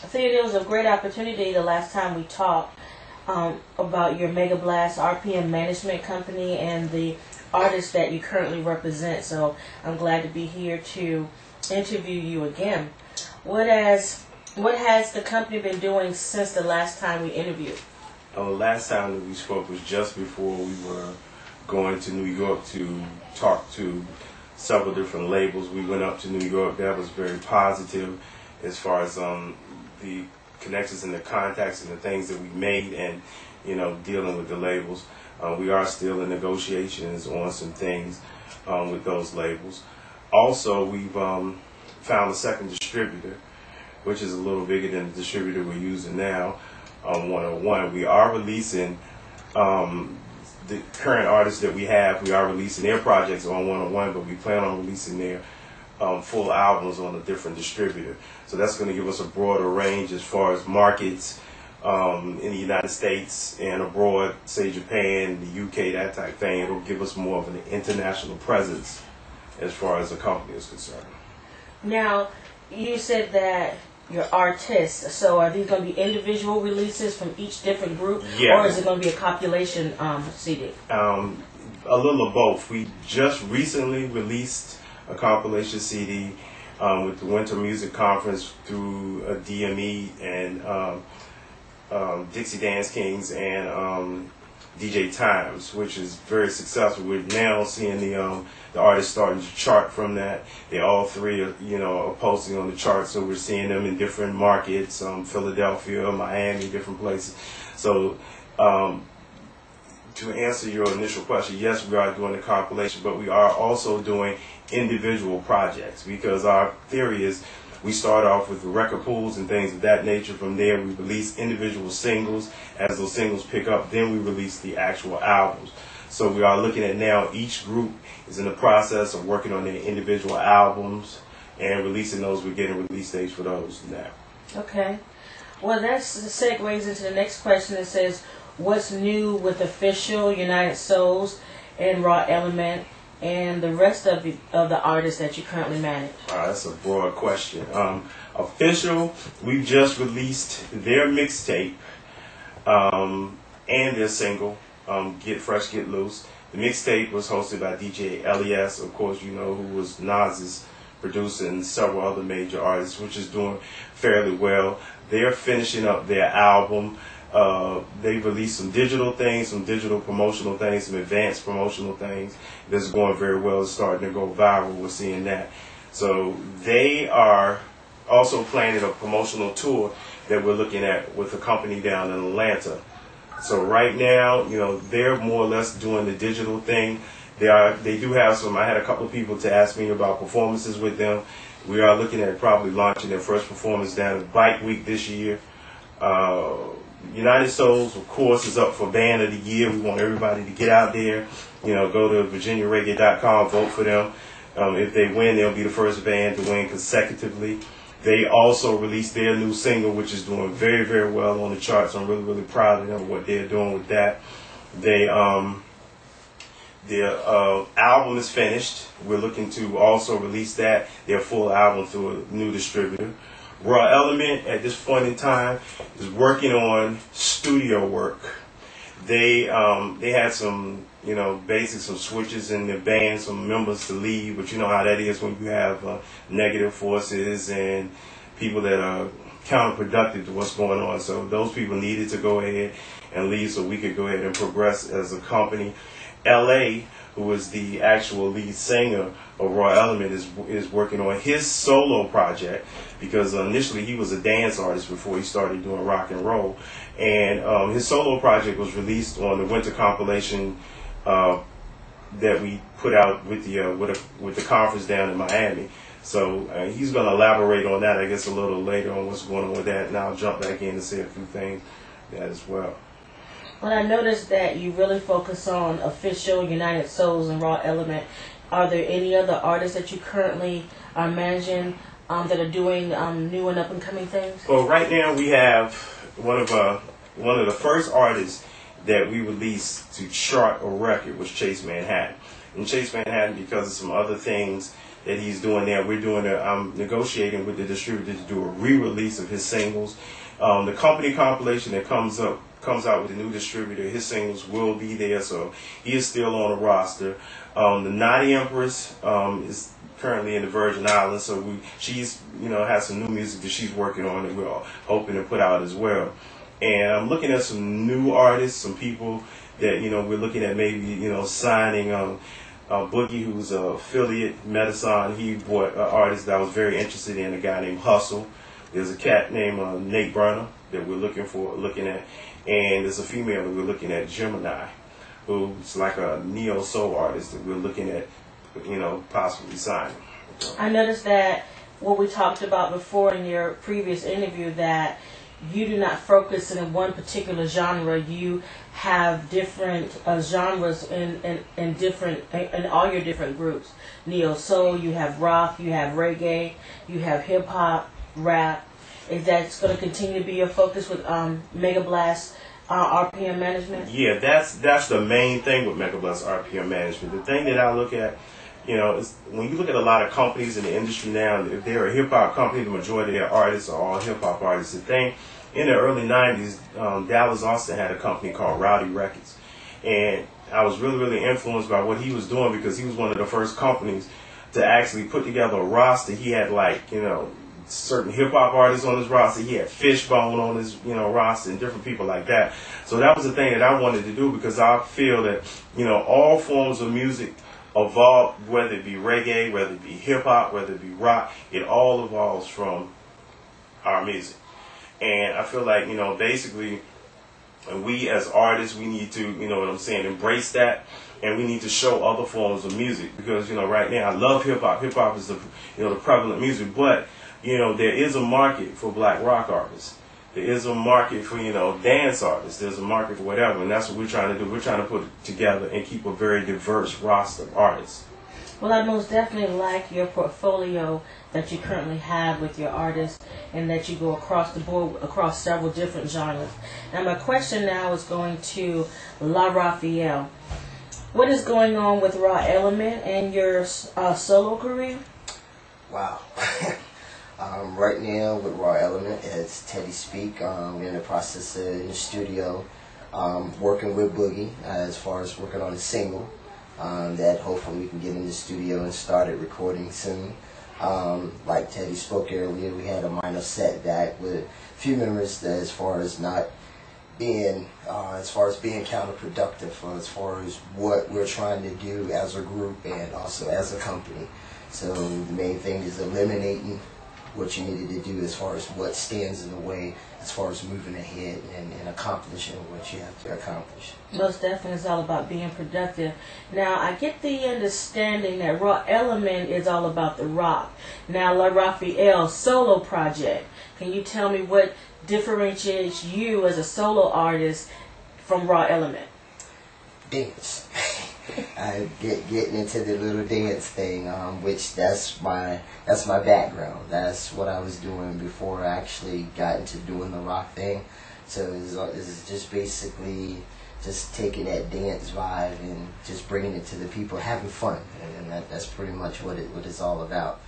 I think it was a great opportunity the last time we talked about your Megablast RPM management company and the artists that you currently represent. So I'm glad to be here to interview you again. What has the company been doing since the last time we interviewed? The last time that we spoke was just before we were going to New York to talk to several different labels. We went up to New York. That was very positive as far as the connections and the contacts and the things that we made, and dealing with the labels. We are still in negotiations on some things with those labels. Also, we've found a second distributor, which is a little bigger than the distributor we're using now on 101. We are releasing the current artists that we have. We are releasing their projects on 101, but we plan on releasing their full albums on a different distributor. So that's going to give us a broader range as far as markets in the United States and abroad, say Japan, the UK, that type thing. It'll give us more of an international presence as far as the company is concerned. Now, you said that your artists, so are these going to be individual releases from each different group, yeah, or is it going to be a compilation CD? A little of both. We just recently released a compilation CD with the Winter Music Conference through DME and Dixie Dance Kings and DJ Times, which is very successful. We're now seeing the artists starting to chart from that. They all three are posting on the charts, so we're seeing them in different markets, Philadelphia, Miami, different places. So to answer your initial question, yes, we are doing the compilation, but we are also doing individual projects, because our theory is we start off with the record pools and things of that nature. From there, we release individual singles. As those singles pick up, then we release the actual albums. So we are looking at now, each group is in the process of working on their individual albums and releasing those. We're getting release dates for those now. Okay. Well, that segues into the next question. It says, what's new with Official, United Souls, and Raw Element, and the rest of the artists that you currently manage? That's a broad question. Official, we've just released their mixtape and their single, Get Fresh, Get Loose. The mixtape was hosted by DJ LES, of course, who was Nas's producer, and several other major artists, which is doing fairly well. They're finishing up their album. They released some digital things, some digital promotional things, some advanced promotional things. This is going very well. It's starting to go viral. We're seeing that. So they are also planning a promotional tour that we're looking at with a company down in Atlanta. So right now, they're more or less doing the digital thing. They do have some. I had a couple of people to ask me about performances with them. We are looking at probably launching their first performance down at Bike Week this year. United Souls, of course, is up for Band of the Year. We want everybody to get out there, go to VirginiaReggae.com, vote for them. If they win, they'll be the first band to win consecutively. They also released their new single, which is doing very, very well on the charts. I'm really, really proud of them, what they're doing with that. Their album is finished. We're looking to also release their full album through a new distributor. Raw Element, at this point in time, is working on studio work. They had some, some switches in the band, some members to leave, but you know how that is when you have negative forces and people that are counterproductive to what's going on. So those people needed to go ahead and leave so we could go ahead and progress as a company. LA, who is the actual lead singer of Raw Element, is working on his solo project, because initially he was a dance artist before he started doing rock and roll. And his solo project was released on the winter compilation that we put out with the conference down in Miami. So he's going to elaborate on that, I guess, a little later on what's going on with that. And I'll jump back in and say a few things that as well. Well, I noticed that you really focus on Official, United Souls, and Raw Element. Are there any other artists that you currently are managing that are doing new and up-and-coming things? Well, right now we have one of the first artists that we released to chart a record was Chase Manhattan. And Chase Manhattan, because of some other things that he's doing there. I'm negotiating with the distributor to do a re-release of his singles. The company compilation that comes out with a new distributor, his singles will be there, so he is still on the roster. The Naughty Empress is currently in the Virgin Islands, so she's has some new music that she's working on that we're hoping to put out as well. And I'm looking at some new artists, some people that we're looking at maybe signing. Boogie, who's an affiliate Medisin, he bought an artist that I was very interested in, a guy named Hustle. There's a cat named Nate Burner that we're looking at, and there's a female that we're looking at, Gemini, who's like a neo soul artist that we're looking at, possibly signing. I noticed that what we talked about before in your previous interview, that you do not focus in one particular genre. You have different genres in all your different groups. Neo soul, you have rock, you have reggae, you have hip hop, rap. Is that going to continue to be your focus with Megablast RPM management? Yeah, that's the main thing with Megablast RPM management. The thing that I look at, is when you look at a lot of companies in the industry now, if they're a hip hop company, the majority of their artists are all hip hop artists. The thing in the early 90s, Dallas Austin had a company called Rowdy Records, and I was really, really influenced by what he was doing because he was one of the first companies to actually put together a roster. He had certain hip hop artists on his roster. He had Fishbone on his roster and different people like that. So that was the thing that I wanted to do because I feel that all forms of music evolve, whether it be reggae, whether it be hip hop, whether it be rock, it all evolves from our music. And I feel like basically, we as artists, we need to embrace that, and we need to show other forms of music because right now I love hip hop. Hip hop is the prevalent music, but there is a market for black rock artists. There is a market for dance artists. There's a market for whatever, and that's what we're trying to do. We're trying to put it together and keep a very diverse roster of artists. Well, I most definitely like your portfolio that you currently have with your artists, and that you go across the board across several different genres. Now, my question now is going to La Raphael. What is going on with Raw Element and your solo career? Wow. Right now with Raw Element, as Teddy speak, we're in the process in the studio working with Boogie as far as working on a single that hopefully we can get in the studio and start it recording soon. Like Teddy spoke earlier, we had a minor setback with a few members that as far as being counterproductive as far as what we're trying to do as a group and also as a company. So the main thing is eliminating what you needed to do as far as what stands in the way as far as moving ahead and accomplishing what you have to accomplish. Most definitely, it's all about being productive. Now, I get the understanding that Raw Element is all about the rock. Now, La Raphael solo project. Can you tell me what differentiates you as a solo artist from Raw Element? Dance. I getting into the little dance thing, which that's my background. That's what I was doing before I actually got into doing the rock thing. So it's just basically just taking that dance vibe and just bringing it to the people, having fun, and that's pretty much what it's all about.